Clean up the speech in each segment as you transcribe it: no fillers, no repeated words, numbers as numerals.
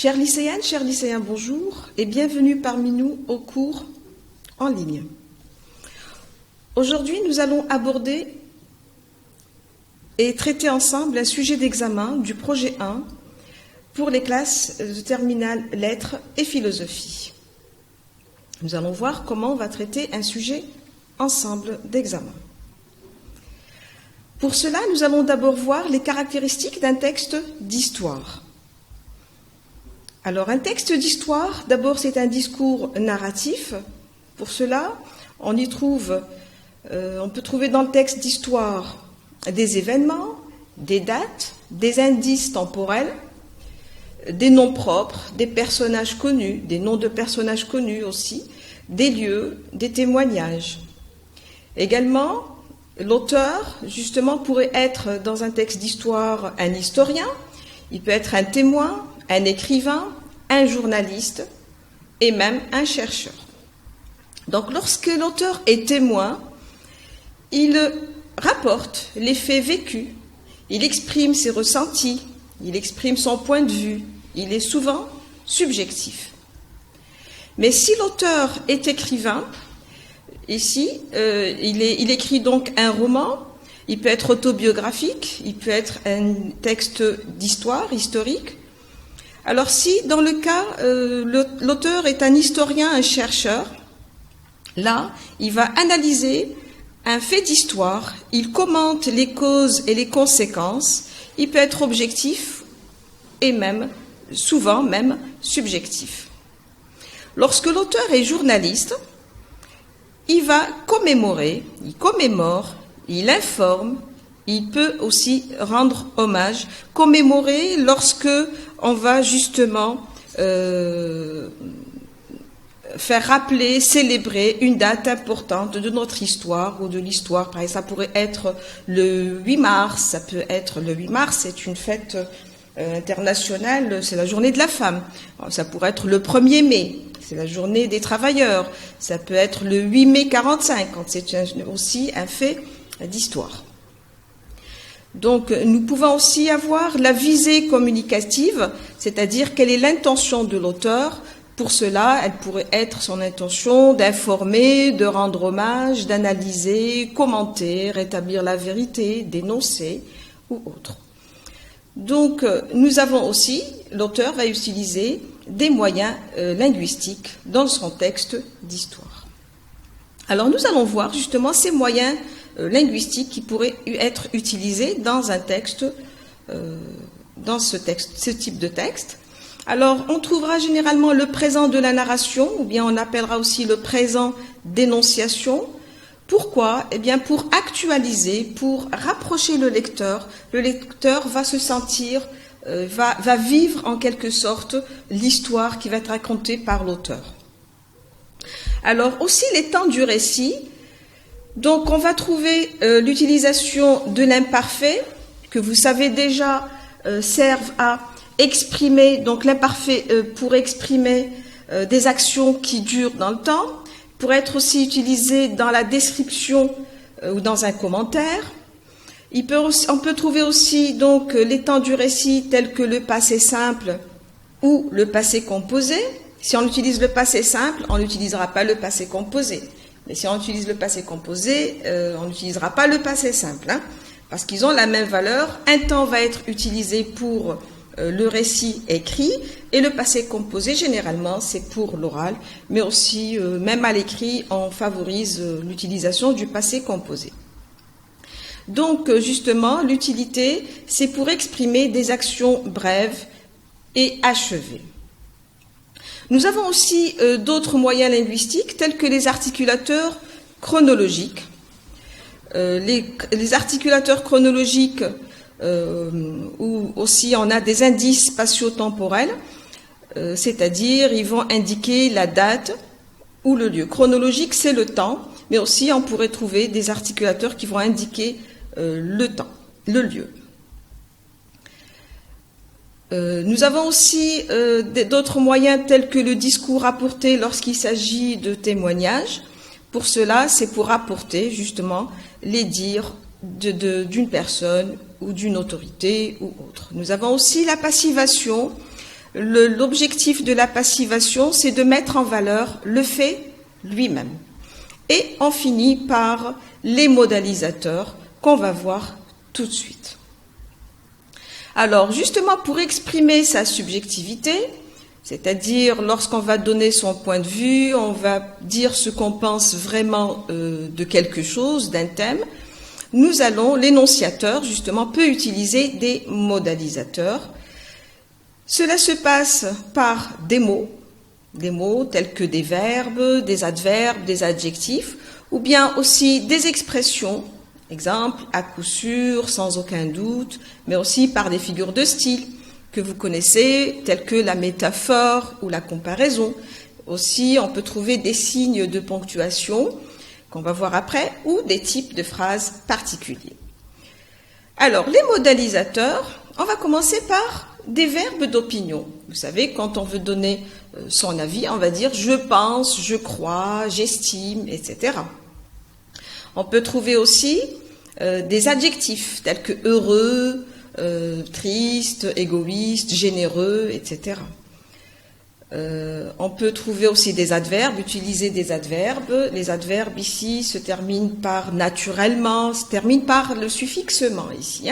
Chères lycéennes, chers lycéens, bonjour et bienvenue parmi nous au cours en ligne. Aujourd'hui, nous allons aborder et traiter ensemble un sujet d'examen du projet 1 pour les classes de terminale lettres et philosophie. Nous allons voir comment on va traiter un sujet ensemble d'examen. Pour cela, nous allons d'abord voir les caractéristiques d'un texte d'histoire. Alors, un texte d'histoire, d'abord, c'est un discours narratif. Pour cela, on peut trouver dans le texte d'histoire des événements, des dates, des indices temporels, des noms propres, des personnages connus, des noms de personnages connus aussi, des lieux, des témoignages. Également, l'auteur, justement, pourrait être dans un texte d'histoire un historien, il peut être un témoin, un écrivain, un journaliste et même un chercheur. Donc, lorsque l'auteur est témoin, il rapporte les faits vécus, il exprime ses ressentis, il exprime son point de vue, il est souvent subjectif. Mais si l'auteur est écrivain, ici, il écrit donc un roman, il peut être autobiographique, il peut être un texte d'histoire, historique. Alors si, dans le cas, l'auteur est un historien, un chercheur, là, il va analyser un fait d'histoire, il commente les causes et les conséquences, il peut être objectif et même, souvent même, subjectif. Lorsque l'auteur est journaliste, il va commémorer, il commémore, il informe, il peut aussi rendre hommage, commémorer lorsque on va justement faire rappeler, célébrer une date importante de notre histoire ou de l'histoire. Par exemple, ça pourrait être le 8 mars, ça peut être le 8 mars, c'est une fête internationale, c'est la journée de la femme. Ça pourrait être le 1er mai, c'est la journée des travailleurs. Ça peut être le 8 mai 45, quand c'est aussi un fait d'histoire. Donc, nous pouvons aussi avoir la visée communicative, c'est-à-dire quelle est l'intention de l'auteur. Pour cela, elle pourrait être son intention d'informer, de rendre hommage, d'analyser, commenter, rétablir la vérité, dénoncer ou autre. Donc, nous avons aussi, l'auteur va utiliser des moyens linguistiques dans son texte d'histoire. Alors, nous allons voir justement ces moyens linguistiques qui pourraient être utilisés dans un texte, dans ce type de texte. Alors, on trouvera généralement le présent de la narration, ou bien on appellera aussi le présent d'énonciation. Pourquoi ? Eh bien, pour actualiser, pour rapprocher le lecteur va se sentir, va vivre en quelque sorte l'histoire qui va être racontée par l'auteur. Alors, aussi les temps du récit. Donc, on va trouver l'utilisation de l'imparfait, que vous savez déjà servent à exprimer, donc l'imparfait pour exprimer des actions qui durent dans le temps, pour être aussi utilisé dans la description ou dans un commentaire. On peut trouver aussi donc les temps du récit tels que le passé simple ou le passé composé. Si on utilise le passé simple, on n'utilisera pas le passé composé. Mais si on utilise le passé composé, on n'utilisera pas le passé simple, parce qu'ils ont la même valeur. Un temps va être utilisé pour le récit écrit, et le passé composé, généralement, c'est pour l'oral, mais aussi, même à l'écrit, on favorise l'utilisation du passé composé. Donc, justement, l'utilité, c'est pour exprimer des actions brèves et achevées. Nous avons aussi d'autres moyens linguistiques, tels que les articulateurs chronologiques. Les articulateurs chronologiques, où aussi on a des indices spatio-temporels, c'est-à-dire ils vont indiquer la date ou le lieu. Chronologique, c'est le temps, mais aussi on pourrait trouver des articulateurs qui vont indiquer le temps, le lieu. Nous avons aussi d'autres moyens tels que le discours rapporté lorsqu'il s'agit de témoignages. Pour cela, c'est pour rapporter justement les dires d'une personne ou d'une autorité ou autre. Nous avons aussi la passivation l'objectif de la passivation, c'est de mettre en valeur le fait lui-même. Et on finit par les modalisateurs qu'on va voir tout de suite. Alors, justement, pour exprimer sa subjectivité, c'est-à-dire lorsqu'on va donner son point de vue, on va dire ce qu'on pense vraiment de quelque chose, d'un thème, l'énonciateur, justement, peut utiliser des modalisateurs. Cela se passe par des mots tels que des verbes, des adverbes, des adjectifs, ou bien aussi des expressions, exemple, à coup sûr, sans aucun doute, mais aussi par des figures de style que vous connaissez, telles que la métaphore ou la comparaison. Aussi, on peut trouver des signes de ponctuation, qu'on va voir après, ou des types de phrases particuliers. Alors, les modalisateurs, on va commencer par des verbes d'opinion. Vous savez, quand on veut donner son avis, on va dire « je pense »,« je crois »,« j'estime », etc. On peut trouver aussi des adjectifs tels que « heureux »,« triste »,« égoïste »,« généreux », etc. On peut trouver aussi des adverbes, utiliser des adverbes. Les adverbes ici se terminent par « naturellement », se terminent par le suffixe « ment » ici.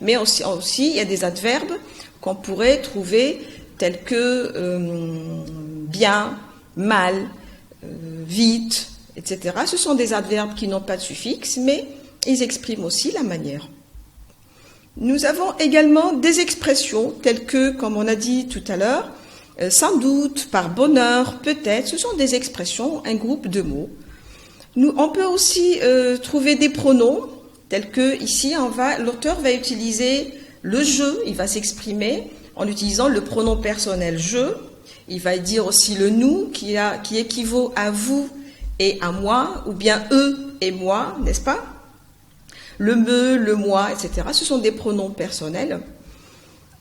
Mais aussi, il y a des adverbes qu'on pourrait trouver tels que bien, mal, vite, etc. Ce sont des adverbes qui n'ont pas de suffixe, mais ils expriment aussi la manière. Nous avons également des expressions telles que, comme on a dit tout à l'heure, sans doute, par bonheur, peut-être. Ce sont des expressions, un groupe de mots. On peut aussi trouver des pronoms tels que, ici, l'auteur va utiliser le « je », il va s'exprimer en utilisant le pronom personnel « je ». Il va dire aussi le « nous » qui équivaut à « vous » et à « moi », ou bien « eux » et « moi », n'est-ce pas? Le « me », le « moi », etc. Ce sont des pronoms personnels.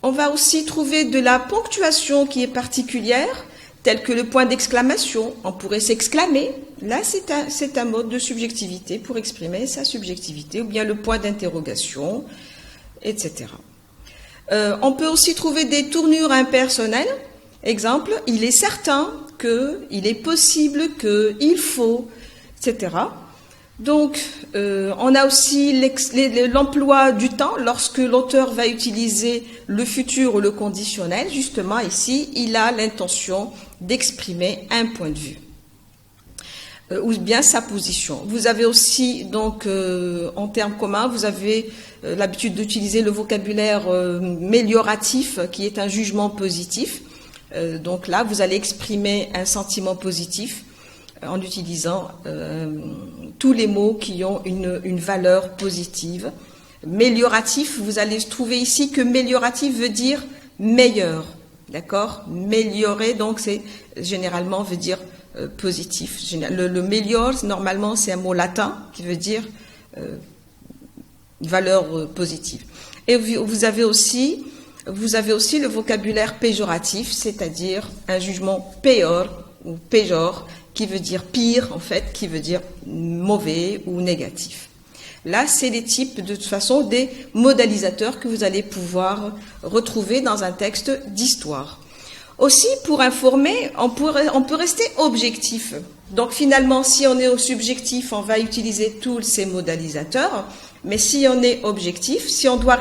On va aussi trouver de la ponctuation qui est particulière, telle que le point d'exclamation. On pourrait s'exclamer. Là, c'est un mode de subjectivité pour exprimer sa subjectivité, ou bien le point d'interrogation, etc. On peut aussi trouver des tournures impersonnelles. Exemple, il est certain que, il est possible que, il faut, etc. Donc, on a aussi l'emploi du temps lorsque l'auteur va utiliser le futur ou le conditionnel. Justement, ici, il a l'intention d'exprimer un point de vue ou bien sa position. Vous avez aussi, donc, en termes communs, vous avez l'habitude d'utiliser le vocabulaire mélioratif, qui est un jugement positif. Donc là, vous allez exprimer un sentiment positif en utilisant tous les mots qui ont une valeur positive. Mélioratif, vous allez trouver ici que mélioratif veut dire meilleur, d'accord? Méliorer, donc, c'est généralement veut dire positif. Le meilleur, normalement, c'est un mot latin qui veut dire valeur positive. Et vous avez aussi le vocabulaire péjoratif, c'est-à-dire un jugement péor ou péjor, qui veut dire pire, en fait, qui veut dire mauvais ou négatif. Là, c'est les types, de toute façon, des modalisateurs que vous allez pouvoir retrouver dans un texte d'histoire. Aussi, pour informer, on peut rester objectif. Donc, finalement, si on est au subjectif, on va utiliser tous ces modalisateurs. Mais si on est objectif, si on doit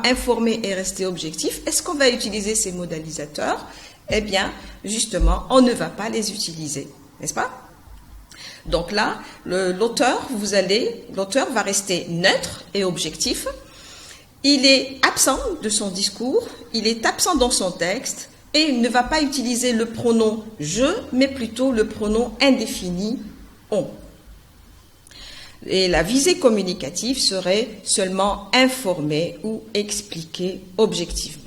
informer et rester objectif, est-ce qu'on va utiliser ces modalisateurs? Eh bien, justement, on ne va pas les utiliser, n'est-ce pas? Donc là, l'auteur va rester neutre et objectif. Il est absent de son discours, il est absent dans son texte et il ne va pas utiliser le pronom « je », mais plutôt le pronom indéfini « on ». Et la visée communicative serait seulement informer ou expliquer objectivement.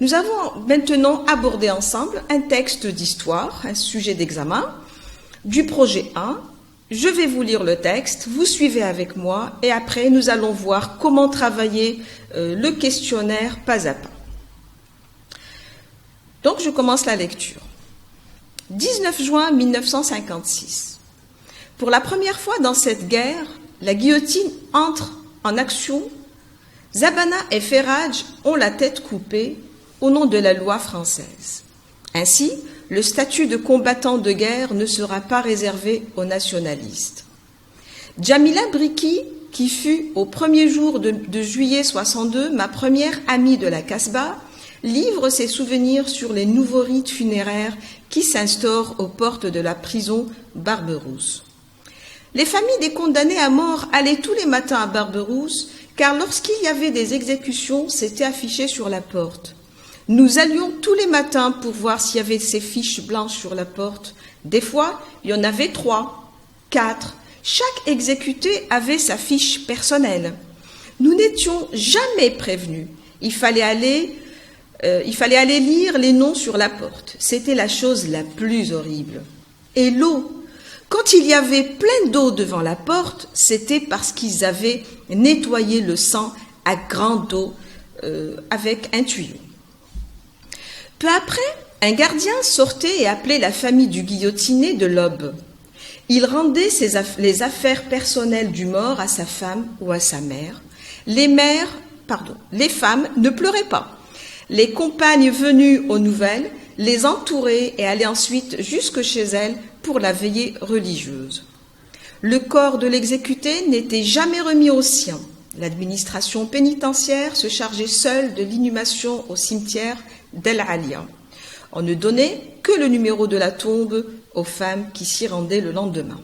Nous avons maintenant abordé ensemble un texte d'histoire, un sujet d'examen, du projet 1. Je vais vous lire le texte, vous suivez avec moi, et après nous allons voir comment travailler le questionnaire pas à pas. Donc je commence la lecture. 19 juin 1956. Pour la première fois dans cette guerre, la guillotine entre en action. Zabana et Ferraj ont la tête coupée. au nom de la loi française. Ainsi, le statut de combattant de guerre ne sera pas réservé aux nationalistes. Jamila Briki, qui fut au premier jour de juillet 62 ma première amie de la Casbah, livre ses souvenirs sur les nouveaux rites funéraires qui s'instaurent aux portes de la prison Barberousse. Les familles des condamnés à mort allaient tous les matins à Barberousse, car lorsqu'il y avait des exécutions, c'était affiché sur la porte. Nous allions tous les matins pour voir s'il y avait ces fiches blanches sur la porte. Des fois, il y en avait 3, 4. Chaque exécuté avait sa fiche personnelle. Nous n'étions jamais prévenus. Il fallait aller lire les noms sur la porte. C'était la chose la plus horrible. Et l'eau. Quand il y avait plein d'eau devant la porte, c'était parce qu'ils avaient nettoyé le sang à grande eau avec un tuyau. Peu après, un gardien sortait et appelait la famille du guillotiné de l'aube. Il rendait les affaires personnelles du mort à sa femme ou à sa mère. Les femmes ne pleuraient pas. Les compagnes venues aux nouvelles les entouraient et allaient ensuite jusque chez elles pour la veillée religieuse. Le corps de l'exécuté n'était jamais remis aux siens. L'administration pénitentiaire se chargeait seule de l'inhumation au cimetière d'El Alia. On ne donnait que le numéro de la tombe aux femmes qui s'y rendaient le lendemain.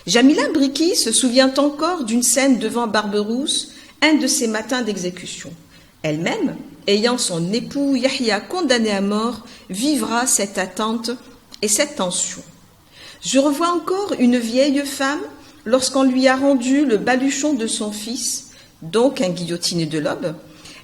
Jamila Briki se souvient encore d'une scène devant Barberousse, un de ses matins d'exécution. Elle-même, ayant son époux Yahya condamné à mort, vivra cette attente et cette tension. Je revois encore une vieille femme lorsqu'on lui a rendu le baluchon de son fils, donc un guillotiné de l'aube.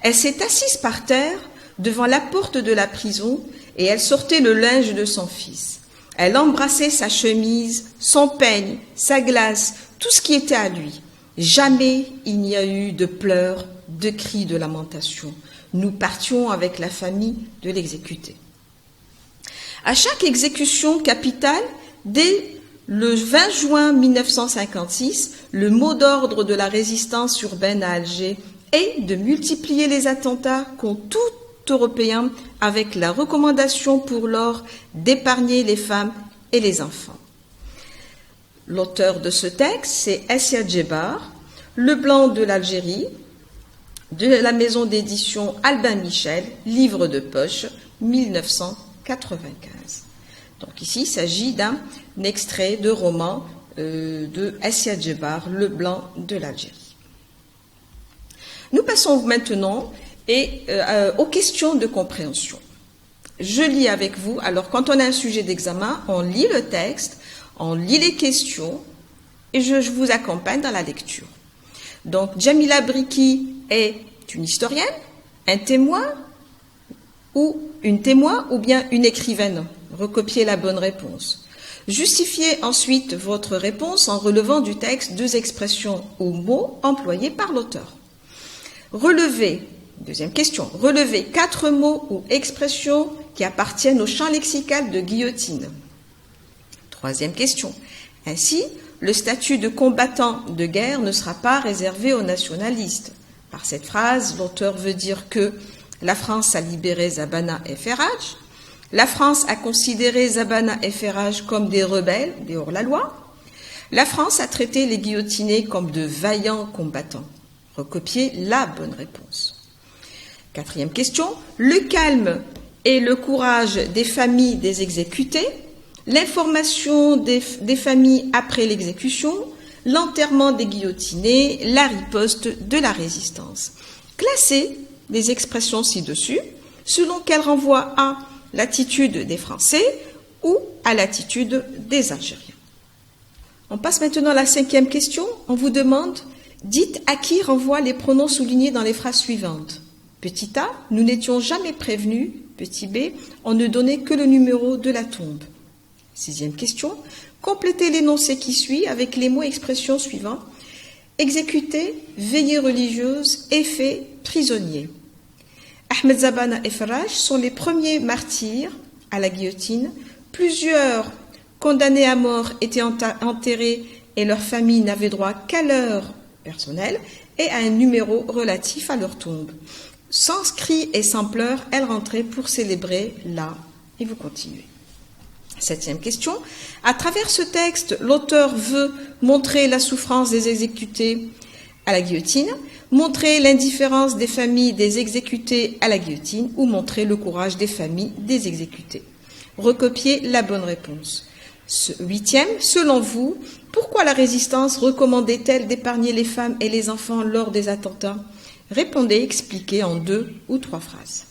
Elle s'est assise par terre devant la porte de la prison et elle sortait le linge de son fils. Elle embrassait sa chemise, son peigne, sa glace, tout ce qui était à lui. Jamais il n'y a eu de pleurs, de cris de lamentation. Nous partions avec la famille de l'exécuté. À chaque exécution capitale, dès le 20 juin 1956, le mot d'ordre de la résistance urbaine à Alger est de multiplier les attentats contre tout Européen avec la recommandation pour l'or d'épargner les femmes et les enfants. L'auteur de ce texte, c'est Assia Djebar, Le Blanc de l'Algérie, de la maison d'édition Albin Michel, livre de poche, 1995. Donc ici, il s'agit d'un extrait de roman de Assia Djebar, Le Blanc de l'Algérie. Nous passons maintenant aux questions de compréhension. Je lis avec vous. Alors, quand on a un sujet d'examen, on lit le texte, on lit les questions et je vous accompagne dans la lecture. Donc, Jamila Briki est une historienne, un témoin ou une témoin ou bien une écrivaine. Recopiez la bonne réponse. Justifiez ensuite votre réponse en relevant du texte 2 expressions ou mots employés par l'auteur. Deuxième question. Relevez 4 mots ou expressions qui appartiennent au champ lexical de Guillotine. Troisième question. Ainsi, le statut de combattant de guerre ne sera pas réservé aux nationalistes. Par cette phrase, l'auteur veut dire que la France a libéré Zabana et Ferraj. La France a considéré Zabana et Ferraj comme des rebelles, des hors-la-loi. La France a traité les guillotinés comme de vaillants combattants. Recopiez la bonne réponse. Quatrième question. Le calme et le courage des familles des exécutés, l'information des familles après l'exécution, l'enterrement des guillotinés, la riposte de la résistance. Classez les expressions ci-dessus selon qu'elles renvoient à l'attitude des Français ou à l'attitude des Algériens. On passe maintenant à la 5e question. On vous demande, dites à qui renvoient les pronoms soulignés dans les phrases suivantes. Petit a, nous n'étions jamais prévenus. Petit b, on ne donnait que le numéro de la tombe. 6e question. Complétez l'énoncé qui suit avec les mots et expressions suivants. Exécuté, veillée religieuse, effet, prisonnier. Ahmed Zabana et Ferraj sont les premiers martyrs à la guillotine. Plusieurs condamnés à mort étaient enterrés et leurs familles n'avaient droit qu'à leur personnel et à un numéro relatif à leur tombe. Sans cris et sans pleurs, elle rentrait pour célébrer là. Et vous continuez. 7e question. À travers ce texte, l'auteur veut montrer la souffrance des exécutés à la guillotine, montrer l'indifférence des familles des exécutés à la guillotine ou montrer le courage des familles des exécutés. Recopiez la bonne réponse. 8e, selon vous, pourquoi la résistance recommandait-elle d'épargner les femmes et les enfants lors des attentats? Répondez, expliquez en 2 ou 3 phrases.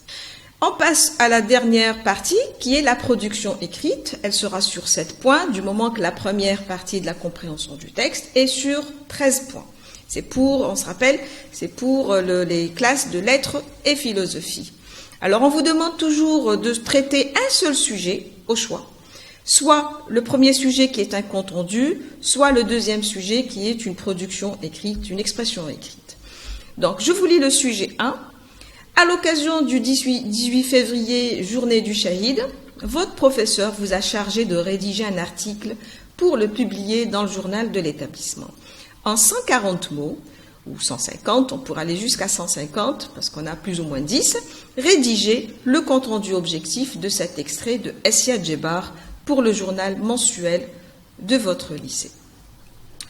On passe à la dernière partie qui est la production écrite. Elle sera sur 7 points du moment que la première partie de la compréhension du texte est sur 13 points. C'est pour, on se rappelle, c'est pour les classes de lettres et philosophie. Alors on vous demande toujours de traiter un seul sujet au choix. Soit le premier sujet qui est un compte rendu, soit le deuxième sujet qui est une production écrite, une expression écrite. Donc je vous lis le sujet 1. À l'occasion du 18 février, journée du Shahid, votre professeur vous a chargé de rédiger un article pour le publier dans le journal de l'établissement. En 140 mots, ou 150, on pourra aller jusqu'à 150, parce qu'on a plus ou moins 10, rédigez le compte-rendu objectif de cet extrait de Essia Djebar pour le journal mensuel de votre lycée.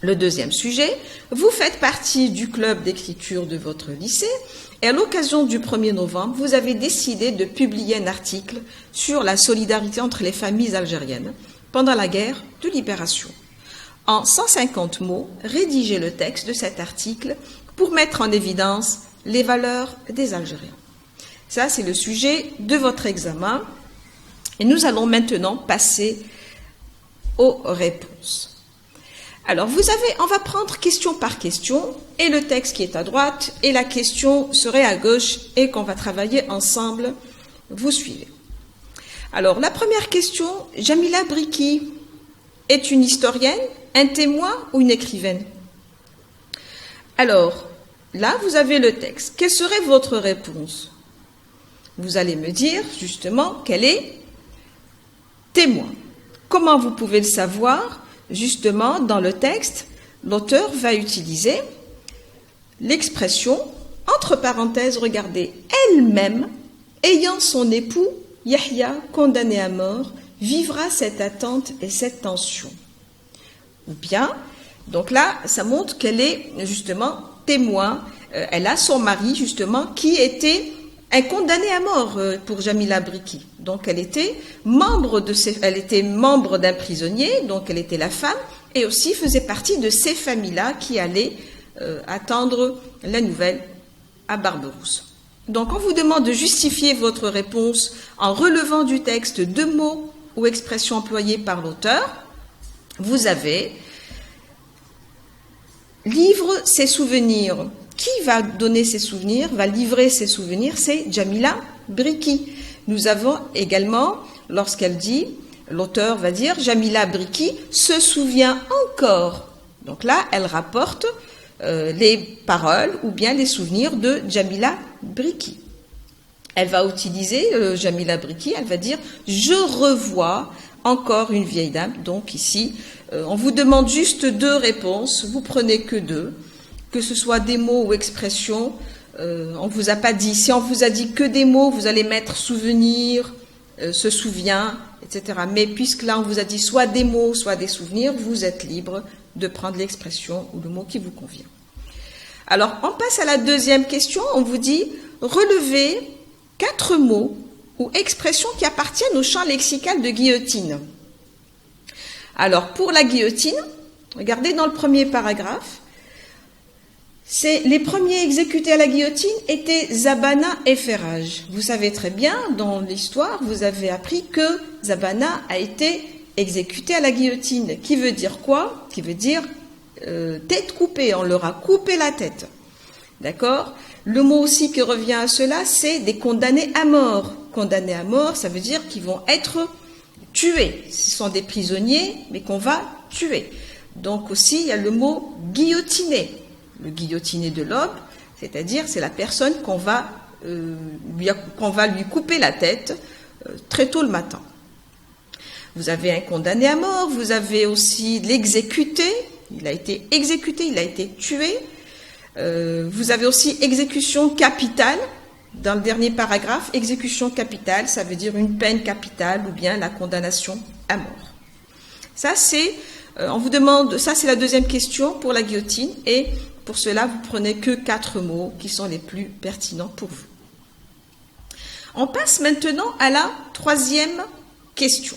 Le deuxième sujet, vous faites partie du club d'écriture de votre lycée et à l'occasion du 1er novembre, vous avez décidé de publier un article sur la solidarité entre les familles algériennes pendant la guerre de libération. En 150 mots, rédigez le texte de cet article pour mettre en évidence les valeurs des Algériens. Ça, c'est le sujet de votre examen et nous allons maintenant passer aux réponses. Alors, on va prendre question par question, et le texte qui est à droite, et la question serait à gauche, et qu'on va travailler ensemble. Vous suivez. Alors, la première question, Jamila Briki est une historienne, un témoin ou une écrivaine? Alors, là, vous avez le texte. Quelle serait votre réponse? Vous allez me dire, justement, qu'elle est témoin. Comment vous pouvez le savoir? Justement, dans le texte, l'auteur va utiliser l'expression, entre parenthèses, regardez, elle-même, ayant son époux, Yahya, condamné à mort, vivra cette attente et cette tension. Ou bien, donc là, ça montre qu'elle est justement témoin, elle a son mari, justement, qui était un condamné à mort pour Jamila Briki. Donc elle était membre d'un prisonnier, donc elle était la femme, et aussi faisait partie de ces familles-là qui allaient attendre la nouvelle à Barberousse. Donc on vous demande de justifier votre réponse en relevant du texte 2 mots ou expressions employées par l'auteur. Vous avez livre ses souvenirs. Qui va donner ses souvenirs, va livrer ses souvenirs? C'est Jamila Briki. Nous avons également, lorsqu'elle dit, l'auteur va dire, Jamila Briki se souvient encore. Donc là, elle rapporte les paroles ou bien les souvenirs de Jamila Briki. Elle va utiliser Jamila Briki, elle va dire, je revois encore une vieille dame. Donc ici, on vous demande juste 2 réponses, vous prenez que 2. Que ce soit des mots ou expressions, on ne vous a pas dit. Si on vous a dit que des mots, vous allez mettre souvenir, se souvient, etc. Mais puisque là, on vous a dit soit des mots, soit des souvenirs, vous êtes libre de prendre l'expression ou le mot qui vous convient. Alors, on passe à la deuxième question. On vous dit relevez 4 mots ou expressions qui appartiennent au champ lexical de guillotine. Alors, pour la guillotine, regardez dans le premier paragraphe, les premiers exécutés à la guillotine étaient Zabana et Ferraj. Vous savez très bien, dans l'histoire, vous avez appris que Zabana a été exécuté à la guillotine. Qui veut dire quoi? Qui veut dire tête coupée, on leur a coupé la tête. D'accord? Le mot aussi qui revient à cela, c'est des condamnés à mort. Condamnés à mort, ça veut dire qu'ils vont être tués. Ce sont des prisonniers, mais qu'on va tuer. Donc aussi, il y a le mot guillotiner. Le guillotiné de l'aube, c'est-à-dire c'est la personne qu'on va lui couper la tête très tôt le matin. Vous avez un condamné à mort, vous avez aussi l'exécuté, il a été exécuté, il a été tué. Vous avez aussi exécution capitale, dans le dernier paragraphe, exécution capitale, ça veut dire une peine capitale ou bien la condamnation à mort. Ça, c'est, on vous demande, ça c'est la deuxième question pour la guillotine, et pour cela, vous prenez que 4 mots qui sont les plus pertinents pour vous. On passe maintenant à la troisième question.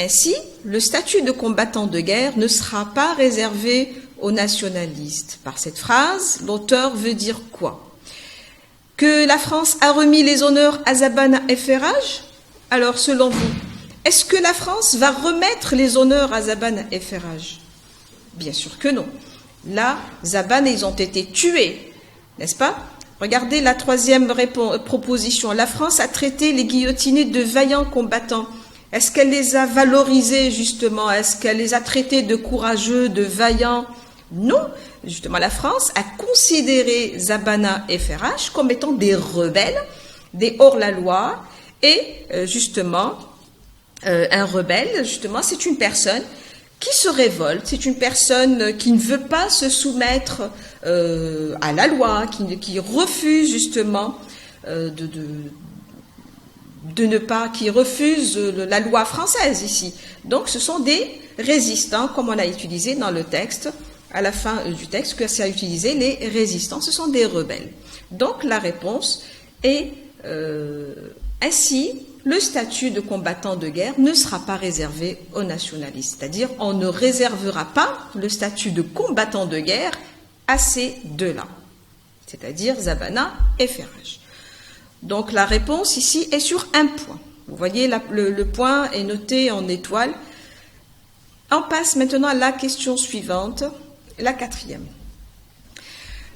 Ainsi, le statut de combattant de guerre ne sera pas réservé aux nationalistes. Par cette phrase, l'auteur veut dire quoi? Que la France a remis les honneurs à Zabana et Farraj? Alors, selon vous, est-ce que la France va remettre les honneurs à Zabana et Farraj? Bien sûr que non. Là, Zabana, ils ont été tués, n'est-ce pas? Regardez la troisième proposition. La France a traité les guillotinés de vaillants combattants. Est-ce qu'elle les a valorisés, justement? Est-ce qu'elle les a traités de courageux, de vaillants? Non. Justement, la France a considéré Zabana et Farraj comme étant des rebelles, des hors-la-loi. Et justement, un rebelle, justement, c'est une personne qui se révolte, c'est une personne qui ne veut pas se soumettre à la loi, qui refuse justement qui refuse la loi française ici. Donc ce sont des résistants, comme on a utilisé dans le texte, à la fin du texte, que ça a utilisé les résistants, ce sont des rebelles. Donc la réponse est ainsi, le statut de combattant de guerre ne sera pas réservé aux nationalistes, c'est-à-dire on ne réservera pas le statut de combattant de guerre à ces deux-là, c'est-à-dire Zabana et Farraj. Donc la réponse ici est sur un point. Vous voyez, le point est noté en étoile. On passe maintenant à la question suivante, la 4e.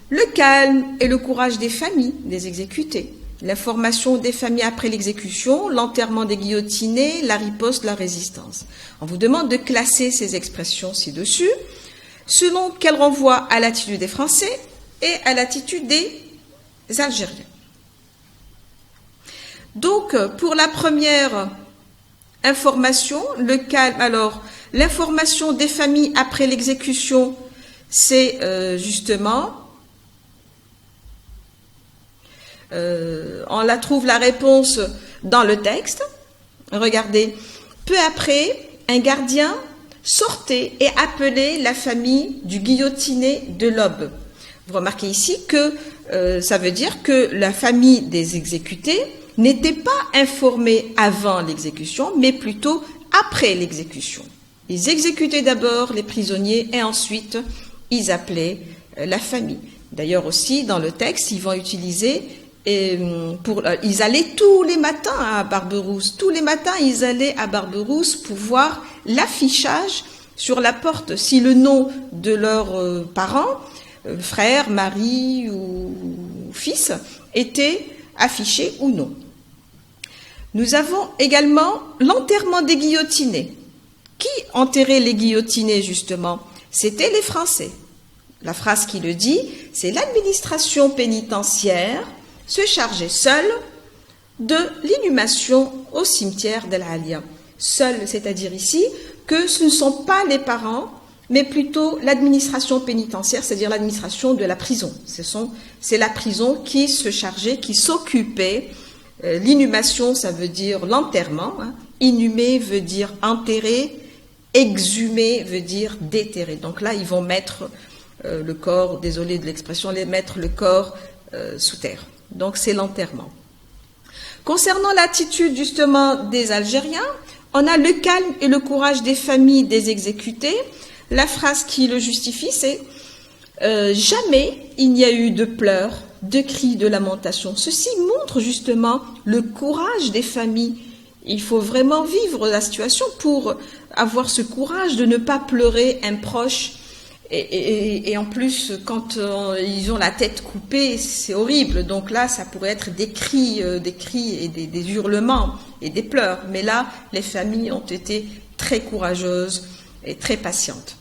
Le calme et le courage des familles des exécutés, l'information des familles après l'exécution, l'enterrement des guillotinés, la riposte, la résistance. On vous demande de classer ces expressions ci-dessus, selon qu'elles renvoient à l'attitude des Français et à l'attitude des Algériens. Donc, pour la première information, le calme, alors, l'information des familles après l'exécution, c'est justement, on la trouve la réponse dans le texte. Regardez, peu après, un gardien sortait et appelait la famille du guillotiné de l'aube. Vous remarquez ici que ça veut dire que la famille des exécutés n'était pas informée avant l'exécution, mais plutôt après l'exécution. Ils exécutaient d'abord les prisonniers et ensuite ils appelaient la famille. D'ailleurs aussi, dans le texte, ils vont utiliser, ils allaient tous les matins à Barberousse. Tous les matins, ils allaient à Barberousse pour voir l'affichage sur la porte, si le nom de leurs parents, frère, mari ou fils, était affiché ou non. Nous avons également l'enterrement des guillotinés. Qui enterrait les guillotinés, justement? C'était les Français. La phrase qui le dit, c'est l'administration pénitentiaire se chargeait seule de l'inhumation au cimetière d'El Alia. Seule, c'est-à-dire ici que ce ne sont pas les parents, mais plutôt l'administration pénitentiaire, c'est-à-dire l'administration de la prison. C'est la prison qui se chargeait, qui s'occupait. L'inhumation, ça veut dire l'enterrement. Inhumer veut dire enterrer. Exhumer veut dire déterrer. Donc là, ils vont mettre le corps, désolé de l'expression, mettre le corps sous terre. Donc c'est l'enterrement. Concernant l'attitude justement des Algériens, on a le calme et le courage des familles des exécutés. La phrase qui le justifie, c'est jamais il n'y a eu de pleurs, de cris, de lamentations. Ceci montre justement le courage des familles. Il faut vraiment vivre la situation pour avoir ce courage de ne pas pleurer un proche. Et en plus, quand ils ont la tête coupée, c'est horrible. Donc là, ça pourrait être des cris et des hurlements et des pleurs. Mais là, les familles ont été très courageuses et très patientes.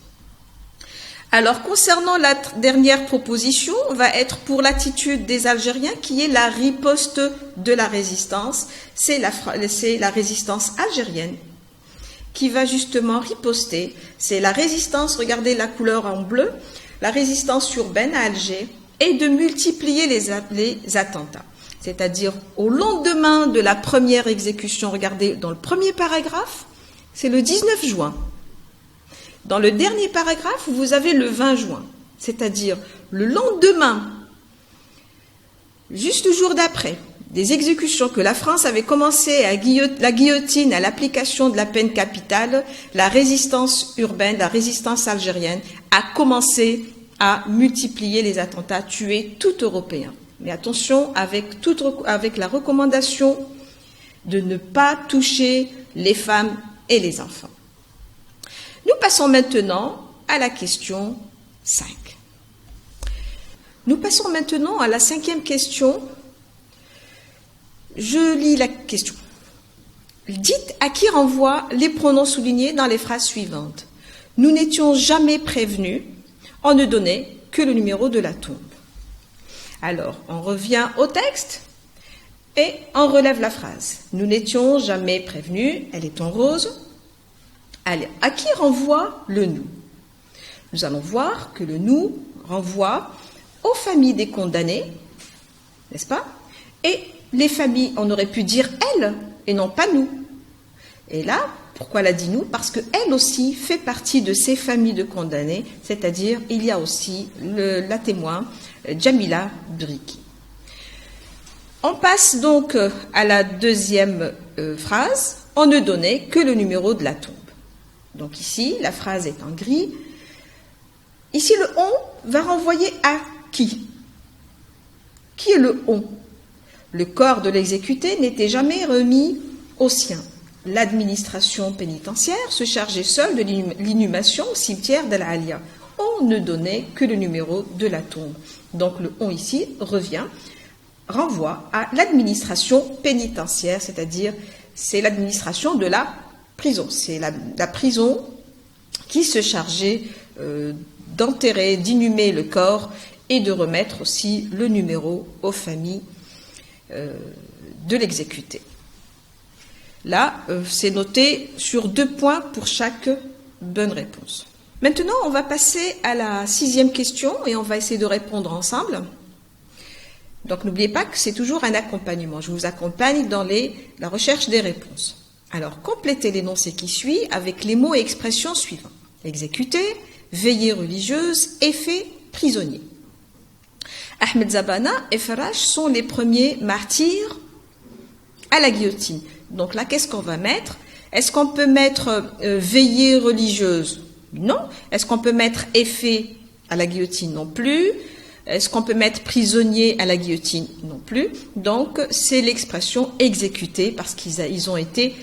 Alors, concernant la dernière proposition, va être pour l'attitude des Algériens, qui est la riposte de la résistance. C'est la résistance algérienne qui va justement riposter. C'est la résistance, regardez la couleur en bleu, la résistance urbaine à Alger, et de multiplier les attentats. c'est-à-dire au lendemain de la première exécution. Regardez, dans le premier paragraphe, c'est le 19 juin. Dans le dernier paragraphe, vous avez le 20 juin, c'est-à-dire le lendemain, juste le jour d'après, des exécutions que la France avait commencé à la guillotine, à l'application de la peine capitale, la résistance urbaine, la résistance algérienne a commencé à multiplier les attentats, tuer tout Européen. Mais attention, avec la recommandation de ne pas toucher les femmes et les enfants. Nous passons maintenant à la question 5. Nous passons maintenant à la 5e question. Je lis la question. Dites à qui renvoient les pronoms soulignés dans les phrases suivantes. Nous n'étions jamais prévenus, on ne donnait que le numéro de la tombe. Alors, on revient au texte et on relève la phrase. Nous n'étions jamais prévenus, elle est en rose. Allez, à qui renvoie le nous? Nous allons voir que le nous renvoie aux familles des condamnés, n'est-ce pas? Et les familles, on aurait pu dire elles et non pas nous. Et là, pourquoi elle a dit nous? Parce qu'elle aussi fait partie de ces familles de condamnés, c'est-à-dire il y a aussi la témoin Jamila Briki. On passe donc à la deuxième phrase. On ne donnait que le numéro de la tombe. Donc ici, la phrase est en gris. Ici, le on va renvoyer à qui? Qui est le on? Le corps de l'exécuté n'était jamais remis aux siens. L'administration pénitentiaire se chargeait seule de l'inhumation au cimetière d'Al Alia. On ne donnait que le numéro de la tombe. Donc le on ici renvoie à l'administration pénitentiaire, c'est-à-dire c'est l'administration de la prison. C'est la prison qui se chargeait d'enterrer, d'inhumer le corps et de remettre aussi le numéro aux familles de l'exécuté. Là, c'est noté sur 2 points pour chaque bonne réponse. Maintenant, on va passer à la 6e question et on va essayer de répondre ensemble. Donc, n'oubliez pas que c'est toujours un accompagnement. Je vous accompagne dans la recherche des réponses. Alors, complétez l'énoncé qui suit avec les mots et expressions suivants. Exécuté, veillée religieuse, effet prisonnier. Ahmed Zabana et Faraj sont les premiers martyrs à la guillotine. Donc là, qu'est-ce qu'on va mettre? Est-ce qu'on peut mettre veillée religieuse? Non. Est-ce qu'on peut mettre effet à la guillotine? Non plus. Est-ce qu'on peut mettre prisonnier à la guillotine? Non plus. Donc, c'est l'expression exécuté parce qu'ils ont été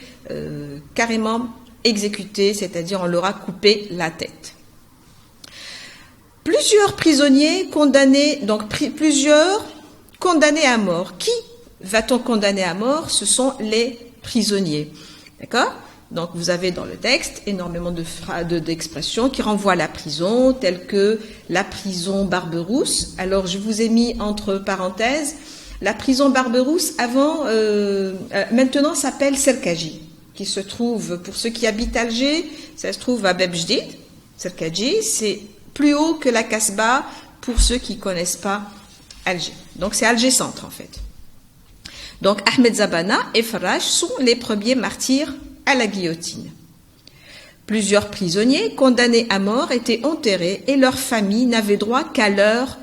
carrément exécutés, c'est-à-dire on leur a coupé la tête. Plusieurs prisonniers condamnés, donc plusieurs condamnés à mort. Qui va-t-on condamner à mort? Ce sont les prisonniers. D'accord? Donc vous avez dans le texte énormément d'expressions qui renvoient à la prison, telles que la prison Barberousse. Alors je vous ai mis entre parenthèses, la prison Barberousse maintenant s'appelle Serkaji, qui se trouve, pour ceux qui habitent Alger, ça se trouve à Bebjdid. Serkaji, c'est plus haut que la Casbah pour ceux qui ne connaissent pas Alger. Donc c'est Alger Centre en fait. Donc Ahmed Zabana et Faraj sont les premiers martyrs à la guillotine. Plusieurs prisonniers condamnés à mort étaient enterrés et leurs familles n'avaient droit qu'à leurs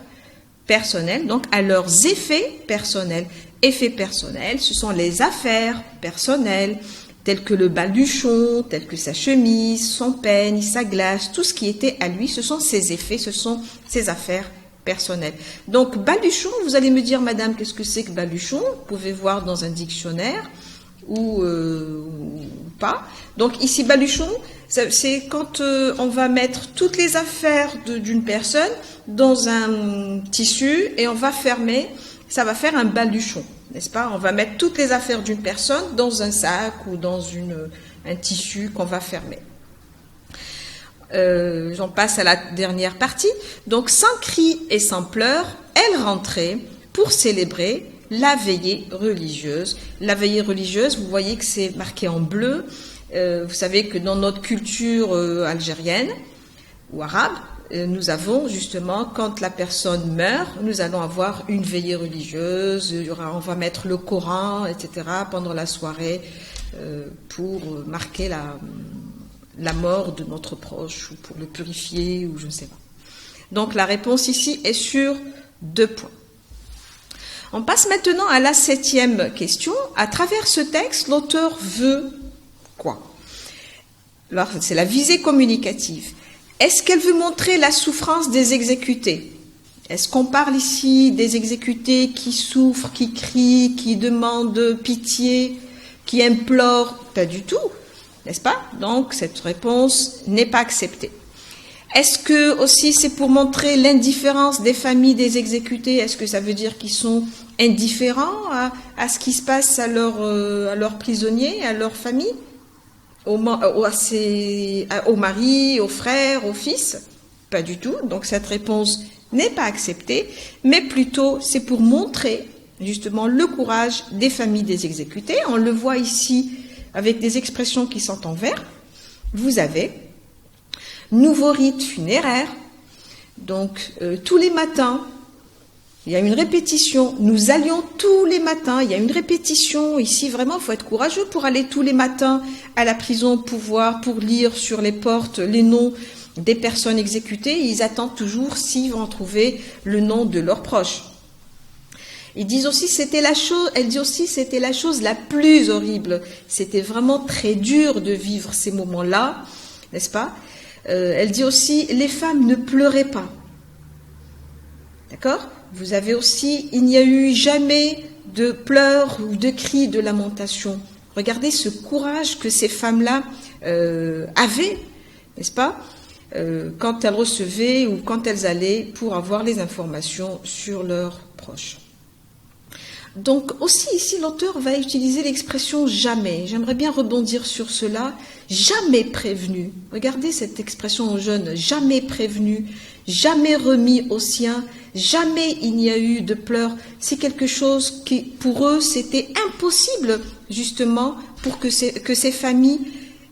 personnels, donc à leurs effets personnels. Effets personnels, ce sont les affaires personnelles, telles que le baluchon, telles que sa chemise, son peigne, sa glace, tout ce qui était à lui, ce sont ses effets, ce sont ses affaires personnelles. Donc baluchon, vous allez me dire, madame, qu'est-ce que c'est que baluchon? Vous pouvez voir dans un dictionnaire ou pas. Donc ici, baluchon, c'est quand on va mettre toutes les affaires d'une personne dans un tissu et on va fermer, ça va faire un baluchon, n'est-ce pas? On va mettre toutes les affaires d'une personne dans un sac ou dans un tissu qu'on va fermer. J'en passe à la dernière partie. Donc, sans cris et sans pleurs, elle rentrait pour célébrer la veillée religieuse. La veillée religieuse, vous voyez que c'est marqué en bleu. Vous savez que dans notre culture algérienne ou arabe, nous avons justement, quand la personne meurt, nous allons avoir une veillée religieuse, on va mettre le Coran, etc., pendant la soirée, pour marquer la mort de notre proche, ou pour le purifier, ou je ne sais pas. Donc la réponse ici est sur 2 points. On passe maintenant à la 7e question. À travers ce texte, l'auteur veut quoi? Alors, c'est la visée communicative. Est-ce qu'elle veut montrer la souffrance des exécutés? Est-ce qu'on parle ici des exécutés qui souffrent, qui crient, qui demandent pitié, qui implorent? Pas du tout, n'est-ce pas? Donc, cette réponse n'est pas acceptée. Est-ce que aussi c'est pour montrer l'indifférence des familles des exécutés? Est-ce que ça veut dire qu'ils sont indifférents à ce qui se passe à leurs prisonniers, à leurs familles, au mari, aux frères, aux fils? Pas du tout. Donc cette réponse n'est pas acceptée, mais plutôt c'est pour montrer justement le courage des familles des exécutés. On le voit ici avec des expressions qui sont en vert. Vous avez nouveau rite funéraire, donc tous les matins, il y a une répétition, nous allions tous les matins, il y a une répétition, ici vraiment il faut être courageux pour aller tous les matins à la prison pour lire sur les portes les noms des personnes exécutées, ils attendent toujours s'ils vont trouver le nom de leurs proches. Elle dit aussi c'était la chose la plus horrible, c'était vraiment très dur de vivre ces moments-là, n'est-ce pas? Elle dit aussi, les femmes ne pleuraient pas. D'accord? Vous avez aussi, il n'y a eu jamais de pleurs ou de cris, de lamentation. Regardez ce courage que ces femmes-là avaient, n'est-ce pas? Quand elles recevaient ou quand elles allaient pour avoir les informations sur leurs proches. Donc aussi ici l'auteur va utiliser l'expression jamais. J'aimerais bien rebondir sur cela. Jamais prévenu. Regardez cette expression aux jeunes. Jamais prévenu, jamais remis aux siens, jamais il n'y a eu de pleurs. C'est quelque chose qui pour eux c'était impossible justement pour que ces familles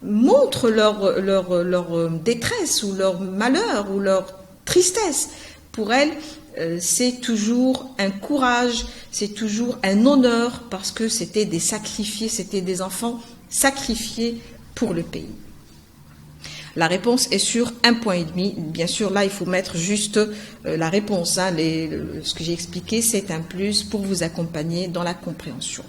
montrent leur détresse ou leur malheur ou leur tristesse. Pour elles, c'est toujours un courage, c'est toujours un honneur parce que c'était des sacrifiés, c'était des enfants sacrifiés pour le pays. La réponse est sur 1,5 point. Bien sûr, là, il faut mettre juste la réponse. Ce que j'ai expliqué, c'est un plus pour vous accompagner dans la compréhension.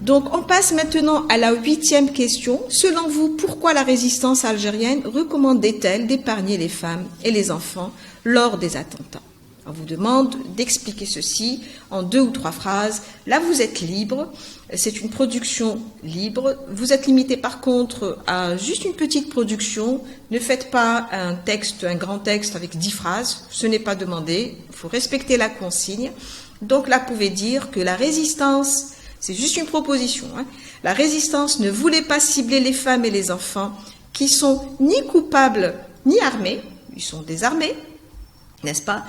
Donc, on passe maintenant à la 8e question. Selon vous, pourquoi la résistance algérienne recommandait-elle d'épargner les femmes et les enfants lors des attentats? On vous demande d'expliquer ceci en 2 ou 3 phrases. Là, vous êtes libre. C'est une production libre. Vous êtes limité par contre à juste une petite production. Ne faites pas un grand texte avec 10 phrases. Ce n'est pas demandé. Il faut respecter la consigne. Donc là, vous pouvez dire que la résistance, c'est juste une proposition. La résistance ne voulait pas cibler les femmes et les enfants qui sont ni coupables ni armés. Ils sont désarmés. N'est-ce pas?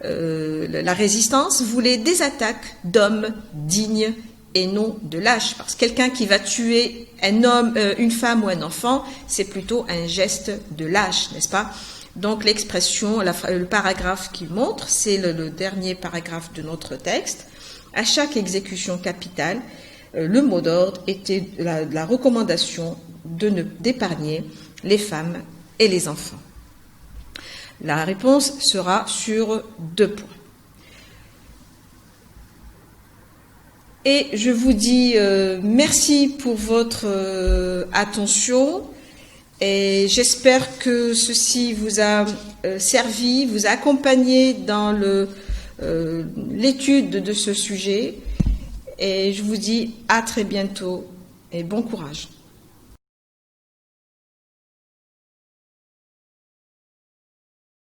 La résistance voulait des attaques d'hommes dignes et non de lâches. Parce que quelqu'un qui va tuer un homme, une femme ou un enfant, c'est plutôt un geste de lâche, n'est-ce pas? Donc l'expression, le paragraphe qu'il montre, c'est le dernier paragraphe de notre texte. À chaque exécution capitale, le mot d'ordre était la recommandation d'épargner les femmes et les enfants. La réponse sera sur 2 points. Et je vous dis merci pour votre attention et j'espère que ceci vous a servi, vous a accompagné dans l'étude de ce sujet. Et je vous dis à très bientôt et bon courage.